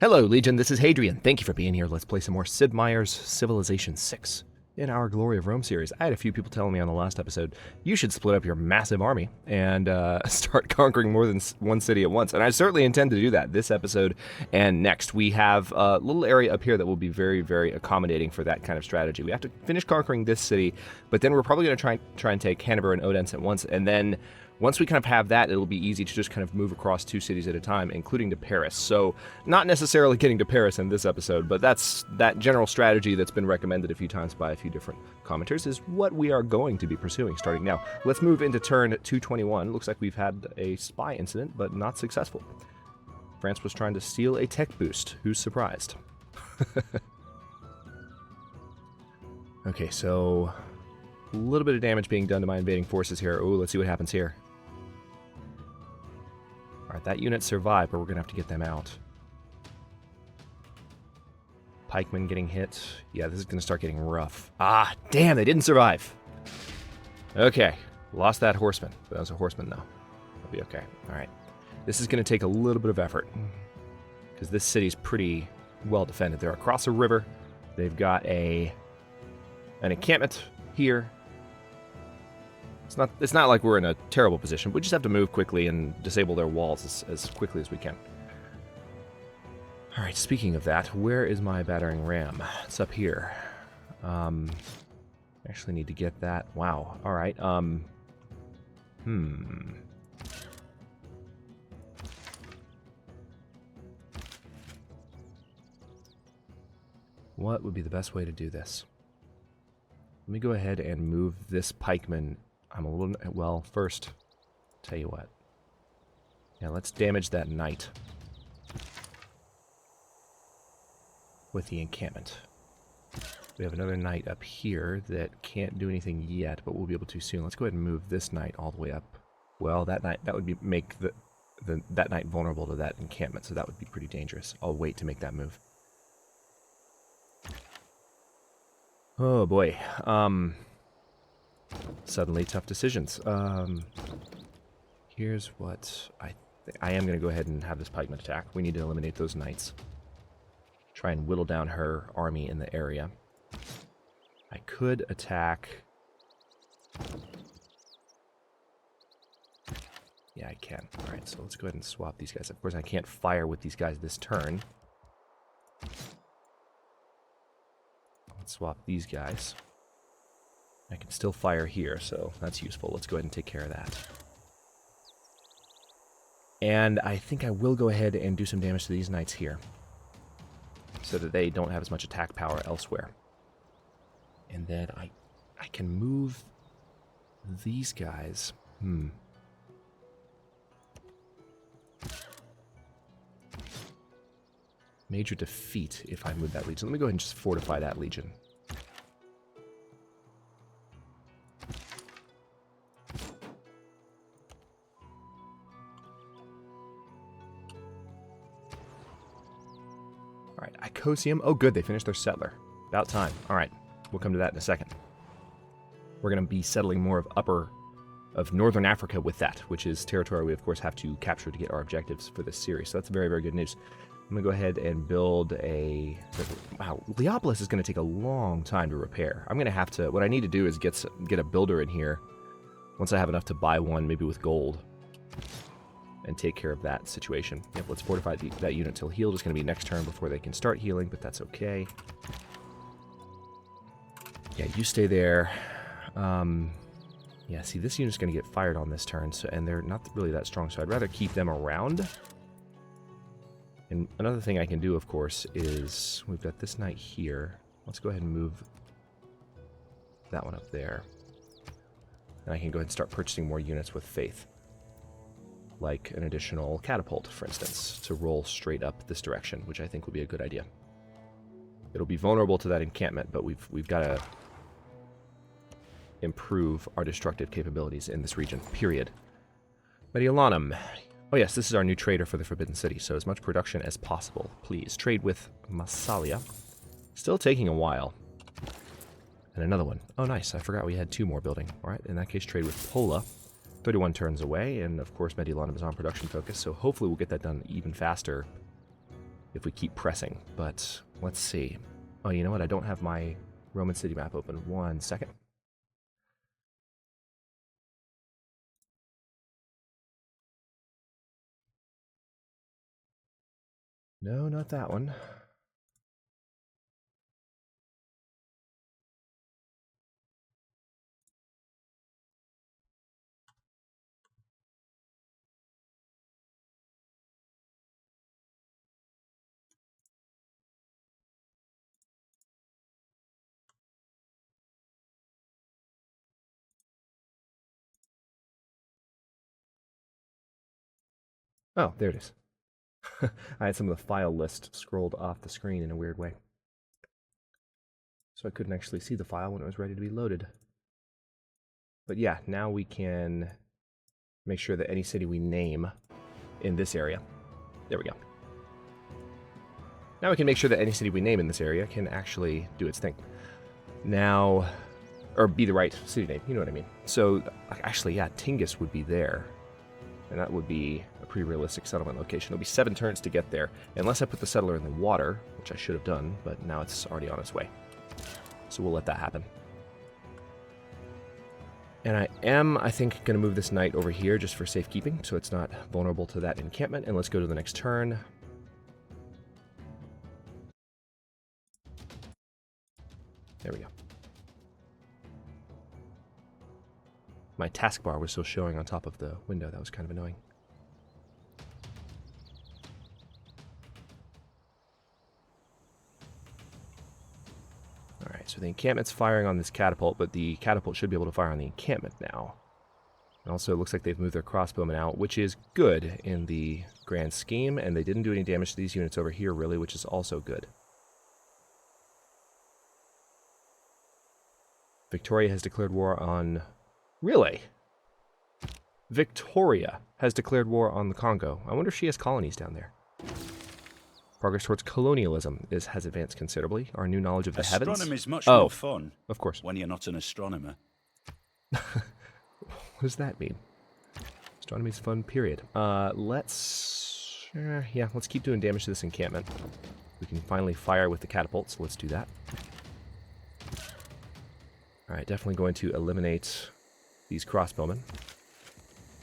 Hello, Legion, this is Hadrian. Thank you for being here. Let's play some more Sid Meier's Civilization 6 in our Glory of Rome series. I had a few people telling me on the last episode, you should split up your massive army and start conquering more than one city at once. And I certainly intend to do that this episode and next. We have a little area up here that will be very, very accommodating for that kind of strategy. We have to finish conquering this city, but then we're probably going to try and take Hanover and Odense at once, and then once we kind of have that, it'll be easy to just kind of move across two cities at a time, including to Paris. So not necessarily getting to Paris in this episode, but that's that general strategy that's been recommended a few times by a few different commenters is what we are going to be pursuing starting now. Let's move into turn 221. Looks like we've had a spy incident, but not successful. France was trying to steal a tech boost. Who's surprised? Okay, so a little bit of damage being done to my invading forces here. Oh, let's see what happens here. Alright, that unit survived, but we're going to have to get them out. Pikemen getting hit. Yeah, this is going to start getting rough. Ah, damn, they didn't survive. Okay, lost that horseman. That was a horseman, though. It'll be okay. Alright. This is going to take a little bit of effort, because this city's pretty well defended. They're across a river. They've got an encampment here. It's not like we're in a terrible position. We just have to move quickly and disable their walls as quickly as we can. Alright, speaking of that, where is my battering ram? It's up here. Actually need to get that. Wow. Alright, What would be the best way to do this? Let me go ahead and move this pikeman. I'm a little... Well, first, tell you what. Yeah, let's damage that knight with the encampment. We have another knight up here that can't do anything yet, but we'll be able to soon. Let's go ahead and move this knight all the way up. Well, that would make that knight vulnerable to that encampment, so that would be pretty dangerous. I'll wait to make that move. Oh boy. Suddenly tough decisions. Here's what I am going to go ahead and have this pikeman attack. We need to eliminate those knights. Try and whittle down her army in the area. I could attack... Yeah, I can. Alright, so let's go ahead and swap these guys. Of course, I can't fire with these guys this turn. Let's swap these guys. I can still fire here, so that's useful. Let's go ahead and take care of that. And I think I will go ahead and do some damage to these knights here, so that they don't have as much attack power elsewhere. And then I can move these guys. Major defeat if I move that legion. Let me go ahead and just fortify that legion. Alright, Icosium. Oh good, they finished their settler. About time. Alright, we'll come to that in a second. We're going to be settling more of northern Africa with that, which is territory we of course have to capture to get our objectives for this series. So that's very, very good news. I'm going to go ahead and build a... Wow, Leopolis is going to take a long time to repair. I'm going to have to... What I need to do is get a builder in here once I have enough to buy one, maybe with gold, and take care of that situation. Yep, let's fortify that unit till healed. It's going to be next turn before they can start healing, but that's okay. Yeah, you stay there. Yeah, see, this unit's going to get fired on this turn, so, and they're not really that strong, so I'd rather keep them around. And another thing I can do, of course, is we've got this knight here. Let's go ahead and move that one up there. And I can go ahead and start purchasing more units with faith. Like an additional catapult, for instance, to roll straight up this direction, which I think would be a good idea. It'll be vulnerable to that encampment, but we've got to improve our destructive capabilities in this region, period. Mediolanum. Oh yes, this is our new trader for the Forbidden City, so as much production as possible, please. Trade with Massalia. Still taking a while. And another one. Oh nice, I forgot we had two more building. Alright, in that case, trade with Pola. 31 turns away, and of course Mediolanum is on production focus, so hopefully we'll get that done even faster if we keep pressing. But let's see. Oh, you know what? I don't have my Roman city map open. 1 second. No, not that one. Oh, there it is. I had some of the file list scrolled off the screen in a weird way. So I couldn't actually see the file when it was ready to be loaded. But yeah, now we can make sure that any city we name in this area, there we go. Now we can make sure that any city we name in this area can actually do its thing. Now, or be the right city name, you know what I mean. So actually, yeah, Tingis would be there. And that would be a pretty realistic settlement location. It'll be 7 turns to get there, unless I put the settler in the water, which I should have done, but now it's already on its way. So we'll let that happen. And I am, I think, going to move this knight over here just for safekeeping, so it's not vulnerable to that encampment. And let's go to the next turn. There we go. My taskbar was still showing on top of the window. That was kind of annoying. Alright, so the encampment's firing on this catapult, but the catapult should be able to fire on the encampment now. And also, it looks like they've moved their crossbowmen out, which is good in the grand scheme, and they didn't do any damage to these units over here, really, which is also good. Victoria has declared war on... Really? Victoria has declared war on the Congo. I wonder if she has colonies down there. Progress towards colonialism has advanced considerably. Our new knowledge of the heavens... Astronomy is much more fun. Of course. When you're not an astronomer. What does that mean? Astronomy's fun, period. Let's keep doing damage to this encampment. We can finally fire with the catapult, so let's do that. Alright, definitely going to eliminate these crossbowmen.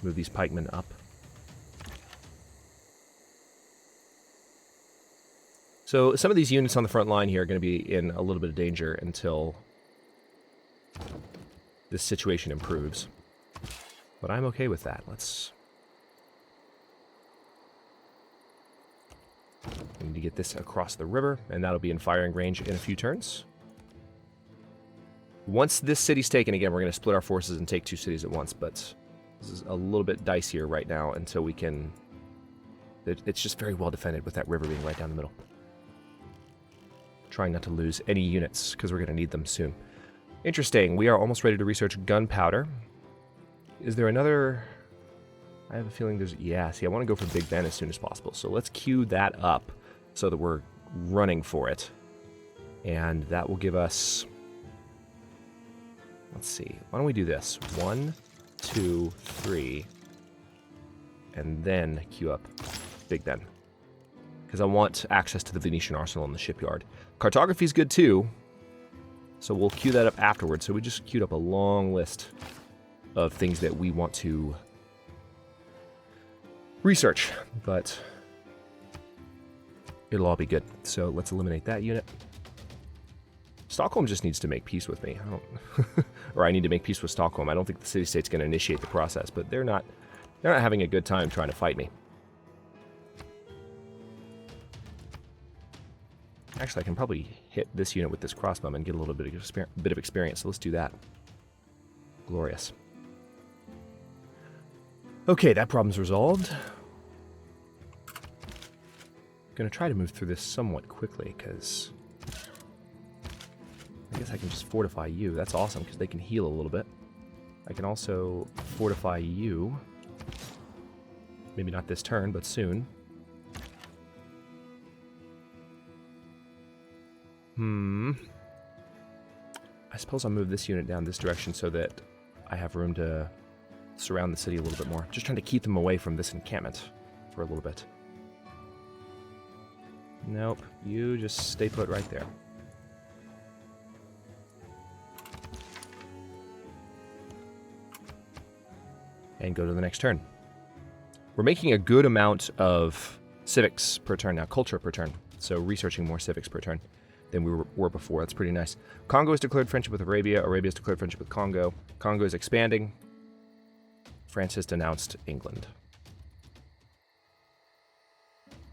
Move these pikemen up. So some of these units on the front line here are going to be in a little bit of danger until this situation improves. But I'm okay with that. We need to get this across the river, and that'll be in firing range in a few turns. Once this city's taken, again, we're going to split our forces and take 2 cities at once, but this is a little bit dicier right now until we can... It's just very well defended with that river being right down the middle. Trying not to lose any units, because we're going to need them soon. Interesting. We are almost ready to research gunpowder. Is there another... I have a feeling there's... Yeah, see, I want to go for Big Ben as soon as possible. So let's queue that up so that we're running for it. And that will give us... Let's see. Why don't we do this? 1, 2, 3. And then queue up Big Ben. Because I want access to the Venetian arsenal in the shipyard. Cartography is good too. So we'll queue that up afterwards. So we just queued up a long list of things that we want to research. But it'll all be good. So let's eliminate that unit. Stockholm just needs to make peace with me. Or I need to make peace with Stockholm. I don't think the city-state's going to initiate the process, but they're not having a good time trying to fight me. Actually, I can probably hit this unit with this crossbow and get a little bit of experience, so let's do that. Glorious. Okay, that problem's resolved. Gonna try to move through this somewhat quickly, because... I guess I can just fortify you. That's awesome, because they can heal a little bit. I can also fortify you. Maybe not this turn, but soon. I suppose I'll move this unit down this direction so that I have room to surround the city a little bit more. Just trying to keep them away from this encampment for a little bit. Nope. You just stay put right there. And go to the next turn. We're making a good amount of civics per turn now, culture per turn. So researching more civics per turn than we were before. That's pretty nice. Congo has declared friendship with Arabia. Arabia has declared friendship with Congo. Congo is expanding. France has denounced England.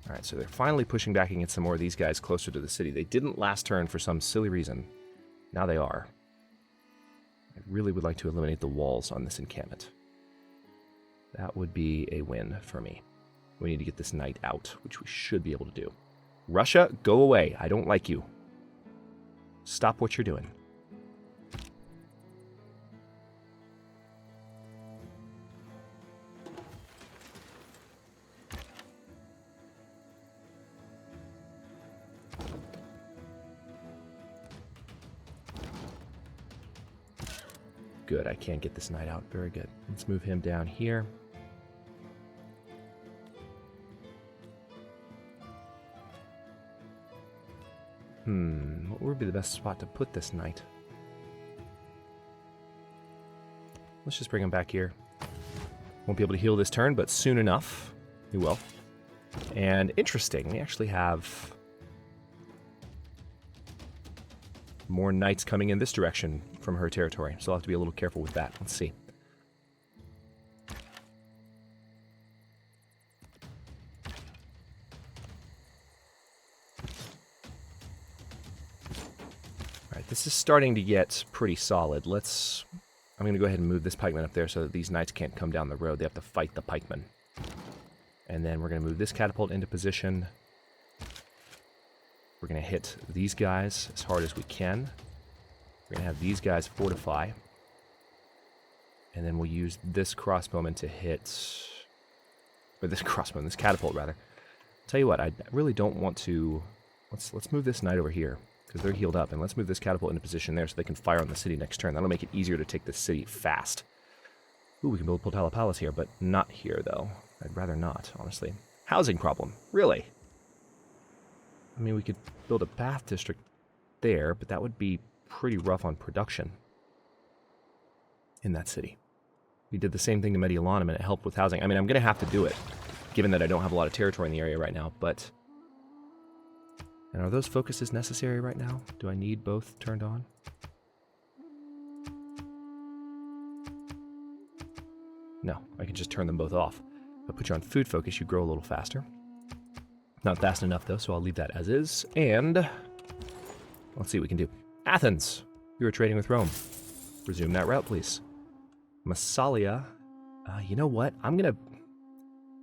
All right, so they're finally pushing back against some more of these guys closer to the city. They didn't last turn for some silly reason. Now they are. I really would like to eliminate the walls on this encampment. That would be a win for me. We need to get this knight out, which we should be able to do. Russia, go away. I don't like you. Stop what you're doing. Good, I can't get this knight out. Very good. Let's move him down here. What would be the best spot to put this knight? Let's just bring him back here. Won't be able to heal this turn, but soon enough, he will. And interesting, we actually have more knights coming in this direction from her territory, so I'll have to be a little careful with that. Let's see. Alright, this is starting to get pretty solid. I'm going to go ahead and move this pikeman up there so that these knights can't come down the road. They have to fight the pikemen. And then we're going to move this catapult into position. We're going to hit these guys as hard as we can. We're going to have these guys fortify. And then we'll use this crossbowman to hit... Or this crossbowman, this catapult, rather. Tell you what, I really don't want to... Let's move this knight over here, because they're healed up. And let's move this catapult into position there so they can fire on the city next turn. That'll make it easier to take the city fast. Ooh, we can build Potala Palace here, but not here, though. I'd rather not, honestly. Housing problem. Really? I mean, we could build a bath district there, but that would be pretty rough on production in that city. We did the same thing to Mediolanum, and it helped with housing. I mean, I'm going to have to do it, given that I don't have a lot of territory in the area right now, but... And are those focuses necessary right now? Do I need both turned on? No, I can just turn them both off. If I put you on food focus, you grow a little faster. Not fast enough, though, so I'll leave that as is. And let's see what we can do. Athens! You were trading with Rome. Resume that route, please. Massalia. You know what? I'm going to...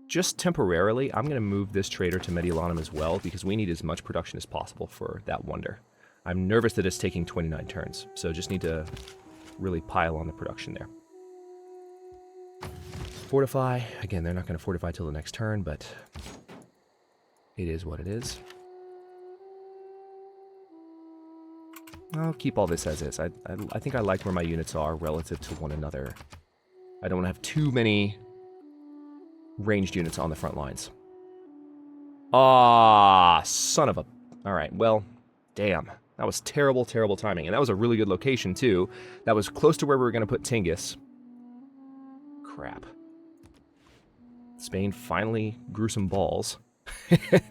Just temporarily, I'm going to move this trader to Mediolanum as well, because we need as much production as possible for that wonder. I'm nervous that it's taking 29 turns, so just need to really pile on the production there. Fortify. Again, they're not going to fortify till the next turn, but it is what it is. I'll keep all this as is. I think I like where my units are relative to one another. I don't want to have too many ranged units on the front lines. Ah, son of a... Alright, well, damn. That was terrible, terrible timing. And that was a really good location, too. That was close to where we were going to put Tingis. Crap. Spain finally grew some balls.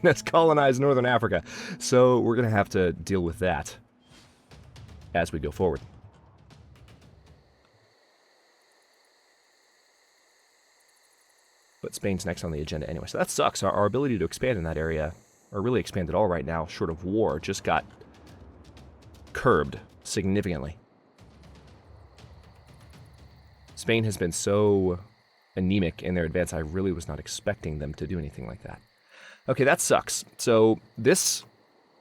That's colonized Northern Africa. So we're going to have to deal with that as we go forward. But Spain's next on the agenda anyway, so that sucks. Our ability to expand in that area, or really expand at all right now, short of war, just got curbed significantly. Spain has been so anemic in their advance, I really was not expecting them to do anything like that. Okay, that sucks. So this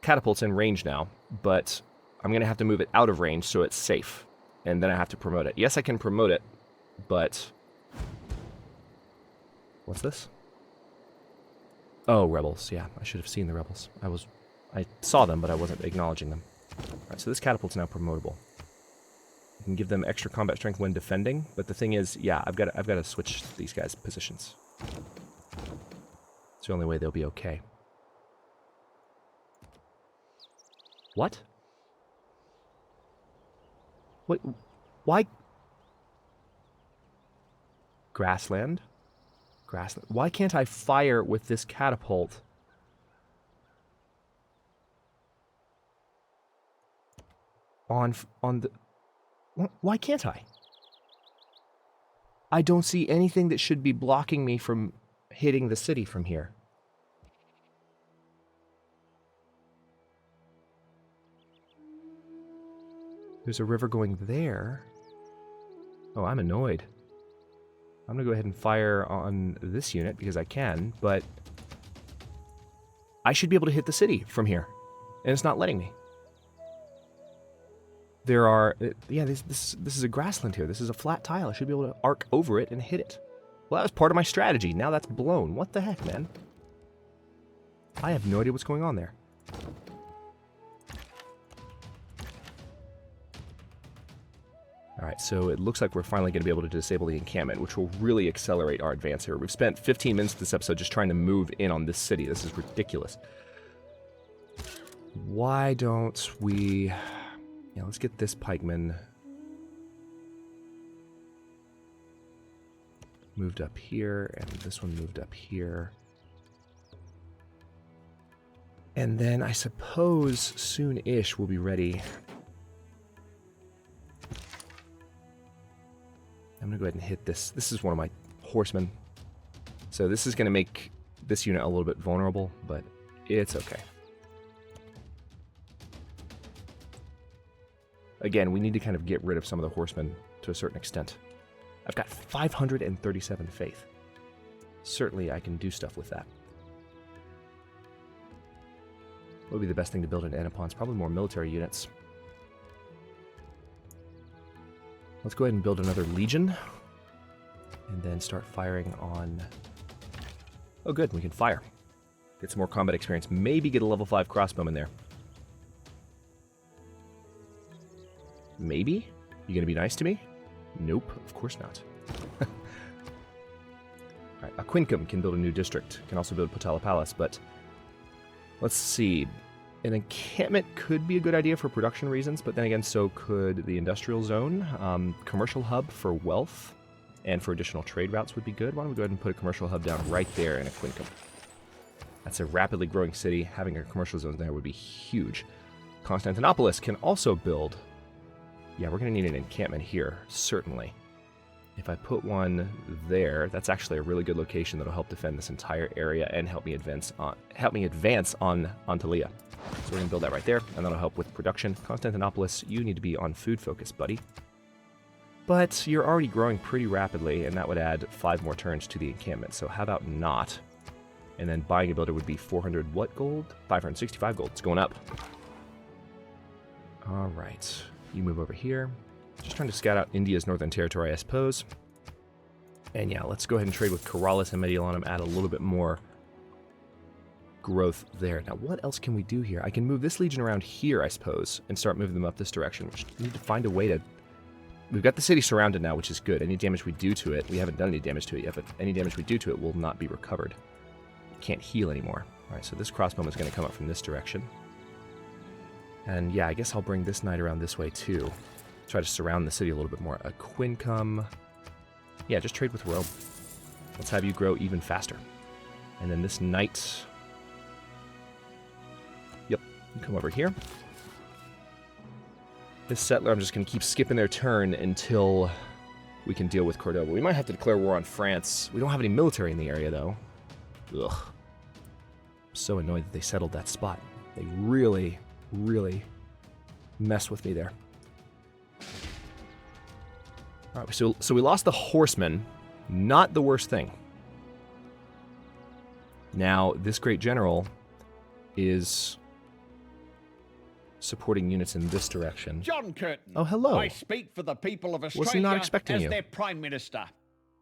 catapult's in range now, but I'm going to have to move it out of range so it's safe. And then I have to promote it. Yes, I can promote it, but... What's this? Oh, rebels. Yeah, I should have seen the rebels. I saw them, but I wasn't acknowledging them. Alright, so this catapult's now promotable. I can give them extra combat strength when defending, but the thing is, yeah, I've got to switch these guys' positions. It's the only way they'll be okay. What? Wait, why? Grassland? Grassland. Why can't I fire with this catapult? On the... Why can't I? I don't see anything that should be blocking me from hitting the city from here. There's a river going there. Oh, I'm annoyed. I'm going to go ahead and fire on this unit because I can, but I should be able to hit the city from here, and it's not letting me. There are... yeah, this is a grassland here. This is a flat tile. I should be able to arc over it and hit it. Well, that was part of my strategy. Now that's blown. What the heck, man? I have no idea what's going on there. Alright, so it looks like we're finally going to be able to disable the encampment, which will really accelerate our advance here. We've spent 15 minutes this episode just trying to move in on this city. This is ridiculous. Why don't we... yeah, let's get this pikeman moved up here, and this one moved up here. And then I suppose soon-ish we'll be ready. I'm going to go ahead and hit this. This is one of my horsemen. So this is going to make this unit a little bit vulnerable, but it's okay. Again, we need to kind of get rid of some of the horsemen to a certain extent. I've got 537 faith. Certainly I can do stuff with that. What would be the best thing to build in Anapons? Probably more military units. Let's go ahead and build another legion. And then start firing on... oh good, we can fire. Get some more combat experience. Maybe get a level 5 crossbowman there. Maybe? You gonna be nice to me? Nope, of course not. Alright, a Quincum can build a new district. Can also build Potala Palace, but... let's see. An encampment could be a good idea for production reasons, but then again, so could the industrial zone. Commercial hub for wealth and for additional trade routes would be good. Why don't we go ahead and put a commercial hub down right there in a Quincum? That's a rapidly growing city. Having a commercial zone there would be huge. Constantinopolis can also build... yeah, we're going to need an encampment here, certainly. If I put one there, that's actually a really good location that'll help defend this entire area and help me advance on Antalya. So we're going to build that right there, and that'll help with production. Constantinopolis, you need to be on food focus, buddy. But you're already growing pretty rapidly, and that would add 5 more turns to the encampment. So how about not? And then buying a builder would be 400 what gold? 565 gold. It's going up. All right. You move over here. Just trying to scout out India's northern territory, I suppose. And yeah, let's go ahead and trade with Corrales and Mediolanum, add a little bit more growth there. Now, what else can we do here? I can move this legion around here, I suppose, and start moving them up this direction. We need to find a way to... we've got the city surrounded now, which is good. Any damage we do to it, we haven't done any damage to it yet, but any damage we do to it will not be recovered. It can't heal anymore. All right, so this crossbow is going to come up from this direction. And yeah, I guess I'll bring this knight around this way too. Try to surround the city a little bit more. A Quincum. Yeah, just trade with Rome. Let's have you grow even faster. And then this knight... yep, you come over here. This settler, I'm just going to keep skipping their turn until we can deal with Cordoba. We might have to declare war on France. We don't have any military in the area, though. Ugh. I'm so annoyed that they settled that spot. They really mess with me there. All right, so we lost the horsemen. Not the worst thing. Now, this great general is supporting units in this direction. John Curtin. Oh, hello. I speak for the people of Australia Was he not expecting as you? their Prime Minister.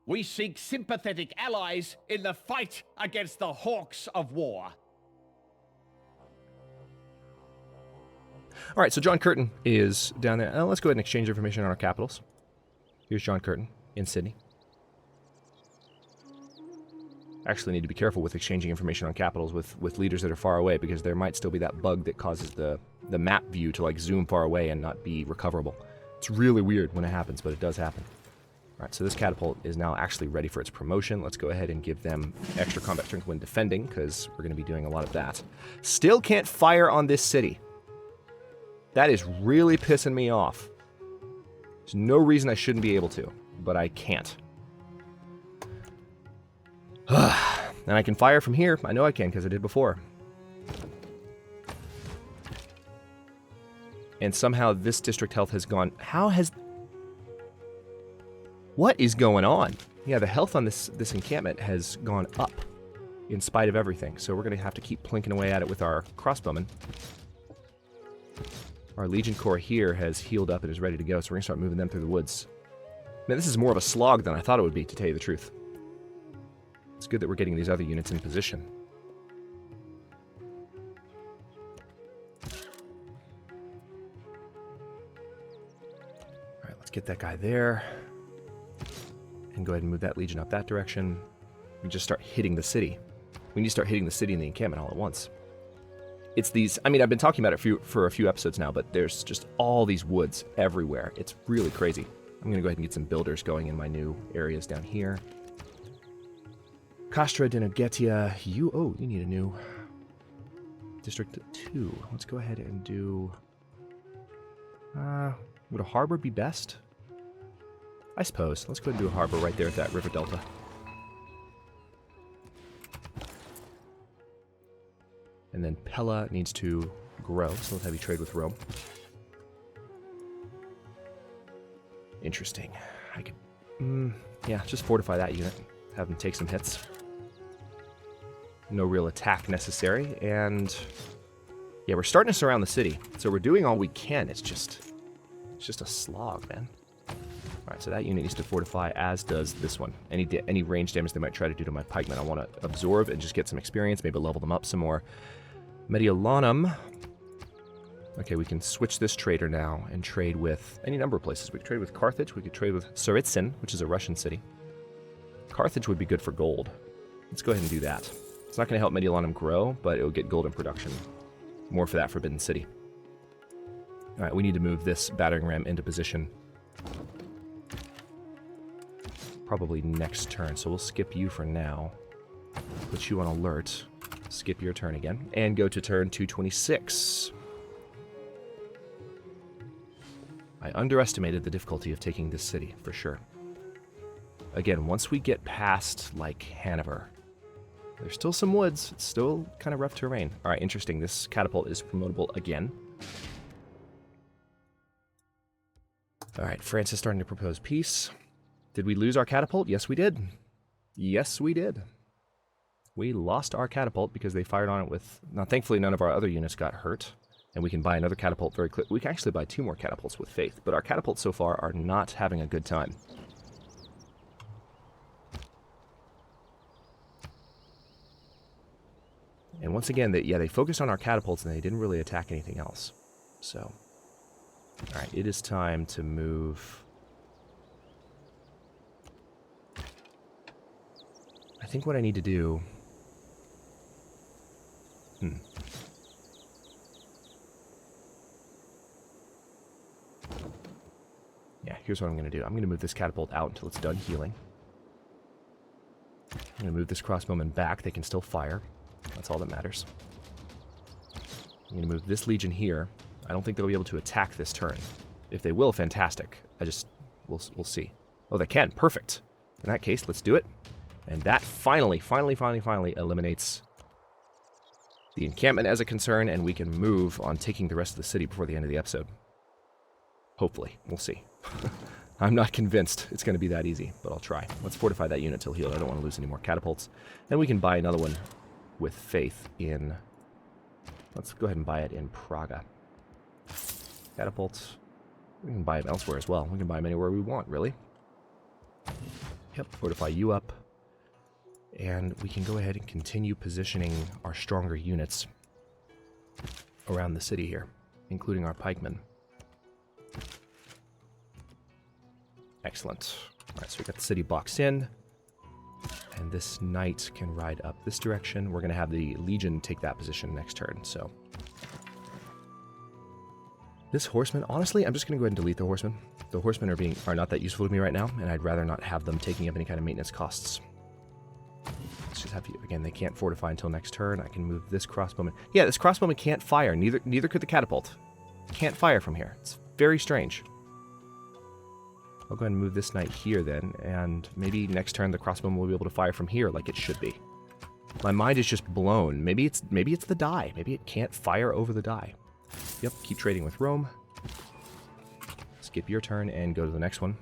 We seek sympathetic allies in the fight against the hawks of war. All right, so John Curtin is down there. Let's go ahead and exchange information on our capitals. Here's John Curtin in Sydney. Actually need to be careful with exchanging information on capitals with leaders that are far away, because there might still be that bug that causes the the map view to like zoom far away and not be recoverable. It's really weird when it happens, but it does happen. All right, so this catapult is now actually ready for its promotion. Let's go ahead and give them extra combat strength when defending, because we're going to be doing a lot of that. Still can't fire on this city. That is really pissing me off. There's no reason I shouldn't be able to, but I can't. And I can fire from here. I know I can, because I did before. And somehow this district health has gone... How has... What is going on? Yeah, the health on this encampment has gone up in spite of everything. So we're going to have to keep plinking away at it with our crossbowmen. Our Legion Corps here has healed up and is ready to go, so we're going to start moving them through the woods. Man, this is more of a slog than I thought it would be, to tell you the truth. It's good that we're getting these other units in position. Alright, let's get that guy there. And go ahead and move that Legion up that direction. We just start hitting the city. We need to start hitting the city and the encampment all at once. It's these... I mean, I've been talking about it for a few episodes now, but there's just all these woods everywhere. It's really crazy. I'm going to go ahead and get some builders going in my new areas down here. Castra Denogetia, you need a new District 2. Let's go ahead and do... would a harbor be best? I suppose. Let's go ahead and do a harbor right there at that river delta. And then Pella needs to grow, so let's have you trade with Rome. Interesting. I could... yeah, just fortify that unit. Have them take some hits. No real attack necessary, and... yeah, we're starting to surround the city, so we're doing all we can. It's just a slog, man. Alright, so that unit needs to fortify, as does this one. Any range damage they might try to do to my pikemen, I want to absorb and just get some experience, maybe level them up some more. Mediolanum. Okay, we can switch this trader now and trade with any number of places. We could trade with Carthage, we could trade with Sukritact, which is a Russian city. Carthage would be good for gold. Let's go ahead and do that. It's not going to help Mediolanum grow, but it will get gold in production. More for that Forbidden City. Alright, we need to move this battering ram into position. Probably next turn, so we'll skip you for now. Put you on alert. Skip your turn again. And go to turn 226. I underestimated the difficulty of taking this city, for sure. Again, once we get past, like, Hanover, there's still some woods. It's still kind of rough terrain. Alright, interesting. This catapult is promotable again. Alright, France is starting to propose peace. Did we lose our catapult? Yes, we did. Yes, we did. We lost our catapult because they fired on it with... Now, thankfully, none of our other units got hurt. And we can buy another catapult very quick. We can actually buy 2 more catapults with faith. But our catapults so far are not having a good time. And once again, they focused on our catapults and they didn't really attack anything else. So, alright, it is time to move... I think what I need to do... Yeah, here's what I'm going to do. I'm going to move this catapult out until it's done healing. I'm going to move this crossbowman back. They can still fire. That's all that matters. I'm going to move this legion here. I don't think they'll be able to attack this turn. If they will, fantastic. We'll see. Oh, they can. Perfect. In that case, let's do it. And that finally eliminates the encampment as a concern, and we can move on taking the rest of the city before the end of the episode. Hopefully. We'll see. I'm not convinced it's going to be that easy, but I'll try. Let's fortify that unit till healed. I don't want to lose any more catapults. And we can buy another one with faith in... Let's go ahead and buy it in Praga. Catapults. We can buy them elsewhere as well. We can buy them anywhere we want, really. Yep, fortify you up. And we can go ahead and continue positioning our stronger units around the city here, including our pikemen. Excellent. Alright, so we got the city boxed in. And this knight can ride up this direction. We're going to have the Legion take that position next turn, so... This horseman, honestly, I'm just going to go ahead and delete the horsemen. The horsemen are not that useful to me right now, and I'd rather not have them taking up any kind of maintenance costs. Let's just have you, again, they can't fortify until next turn. I can move this crossbowman. Yeah, this crossbowman can't fire. Neither could the catapult. Can't fire from here. It's very strange. I'll go ahead and move this knight here then, and maybe next turn the crossbowman will be able to fire from here like it should be. My mind is just blown. Maybe it's the die. Maybe it can't fire over the die. Yep, keep trading with Rome. Skip your turn and go to the next one.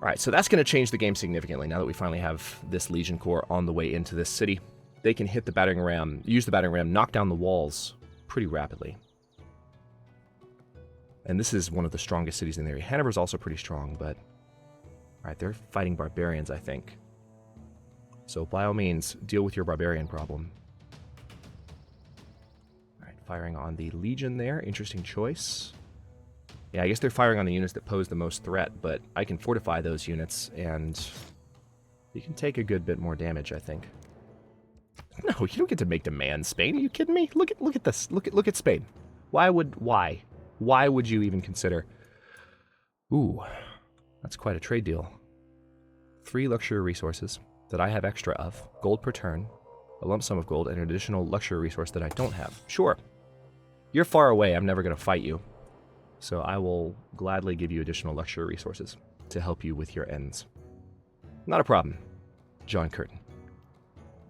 Alright, so that's going to change the game significantly now that we finally have this Legion Corps on the way into this city. They can hit the battering ram, use the battering ram, knock down the walls pretty rapidly. And this is one of the strongest cities in the area. Hanover's also pretty strong, but... Alright, they're fighting barbarians, I think. So, by all means, deal with your barbarian problem. Alright, firing on the Legion there. Interesting choice. Yeah, I guess they're firing on the units that pose the most threat, but I can fortify those units, and... you can take a good bit more damage, I think. No, you don't get to make demands, Spain. Are you kidding me? Look at this. Look at Spain. Why would you even consider... Ooh, that's quite a trade deal. 3 luxury resources that I have extra of, gold per turn, a lump sum of gold, and an additional luxury resource that I don't have. Sure, you're far away, I'm never going to fight you. So I will gladly give you additional luxury resources to help you with your ends. Not a problem, John Curtin.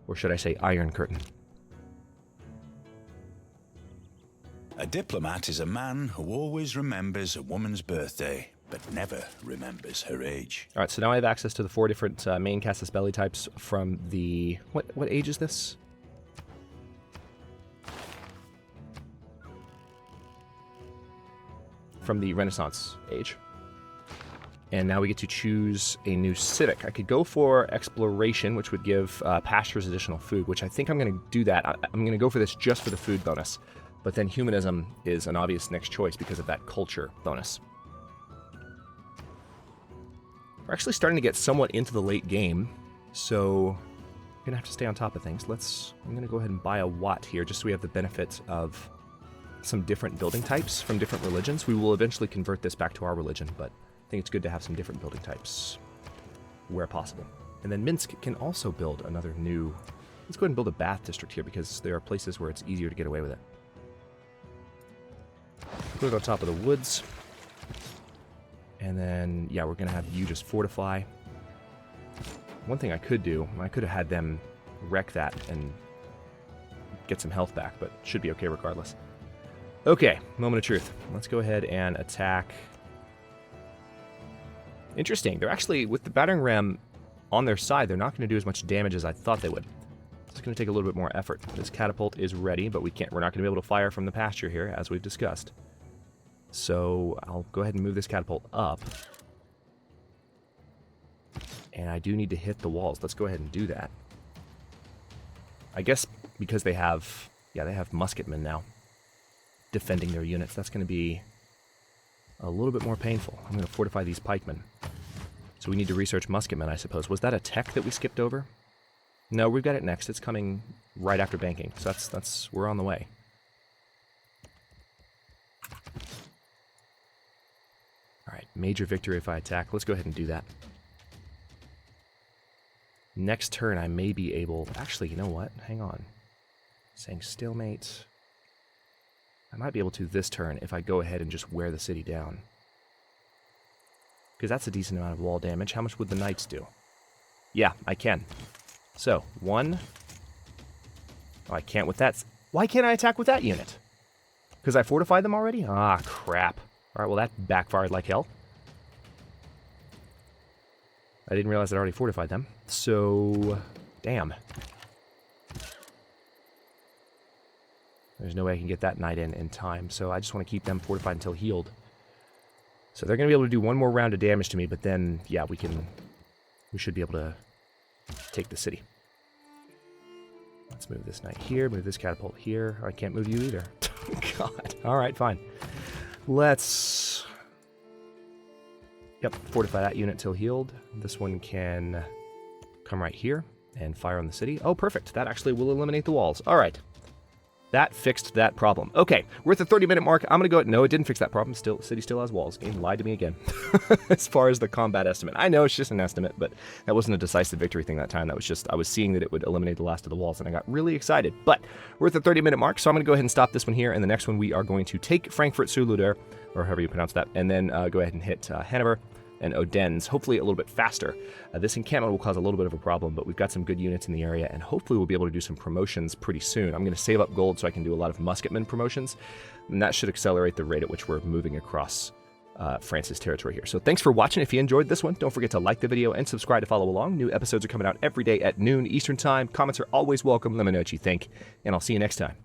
Or should I say Iron Curtain. A diplomat is a man who always remembers a woman's birthday, but never remembers her age. All right, so now I have access to the 4 different main Casus Belli types from the... What age is this? From the Renaissance age. And now we get to choose a new civic. I could go for exploration, which would give pastures additional food, which I think I'm going to do that. I'm going to go for this just for the food bonus. But then humanism is an obvious next choice because of that culture bonus. We're actually starting to get somewhat into the late game, so I'm going to have to stay on top of things. I'm going to go ahead and buy a Watt here just so we have the benefit of some different building types from different religions. We will eventually convert this back to our religion, but I think it's good to have some different building types where possible. And then Minsk can also build another new... Let's go ahead and build a bath district here because there are places where it's easier to get away with it. Put it on top of the woods. And then, yeah, we're going to have you just fortify. One thing I could do, I could have had them wreck that and get some health back, but should be okay regardless. Okay, moment of truth. Let's go ahead and attack. Interesting. They're actually, with the battering ram on their side, they're not going to do as much damage as I thought they would. It's going to take a little bit more effort. This catapult is ready, but we're not going to be able to fire from the pasture here, as we've discussed. So I'll go ahead and move this catapult up. And I do need to hit the walls. Let's go ahead and do that. I guess because they have musketmen now defending their units. That's going to be a little bit more painful. I'm going to fortify these pikemen. So we need to research musketmen, I suppose. Was that a tech that we skipped over? No, we've got it next. It's coming right after banking. So we're on the way. Alright, major victory if I attack. Let's go ahead and do that. Next turn I may be able... Actually, you know what? Hang on. Saying stalemate. I might be able to this turn if I go ahead and just wear the city down. Because that's a decent amount of wall damage. How much would the knights do? Yeah, I can. So, 1... Oh, I can't with that... Why can't I attack with that unit? Because I fortified them already? Ah, crap. Alright, well that backfired like hell. I didn't realize I'd already fortified them. So, damn. There's no way I can get that knight in time, so I just want to keep them fortified until healed. So they're going to be able to do one more round of damage to me, but then, yeah, we should be able to take the city. Let's move this knight here, move this catapult here. I can't move you either. God. Alright, fine. Let's... Yep, fortify that unit till healed. This one can come right here and fire on the city. Oh, perfect. That actually will eliminate the walls. Alright. That fixed that problem. Okay, we're at the 30-minute mark. I'm going to go ahead. No, it didn't fix that problem. City still has walls. Game lied to me again. As far as the combat estimate. I know it's just an estimate, but that wasn't a decisive victory thing that time. That was just, I was seeing that it would eliminate the last of the walls, and I got really excited. But we're at the 30-minute mark, so I'm going to go ahead and stop this one here. And the next one, we are going to take Frankfurt sur l'Oder, or however you pronounce that, and then go ahead and hit Hanover and Odense, hopefully a little bit faster. This encampment will cause a little bit of a problem, but we've got some good units in the area, and hopefully we'll be able to do some promotions pretty soon. I'm going to save up gold so I can do a lot of musketmen promotions, and that should accelerate the rate at which we're moving across France's territory here. So thanks for watching. If you enjoyed this one, don't forget to like the video and subscribe to follow along. New episodes are coming out every day at noon Eastern Time. Comments are always welcome. Let me know what you think, and I'll see you next time.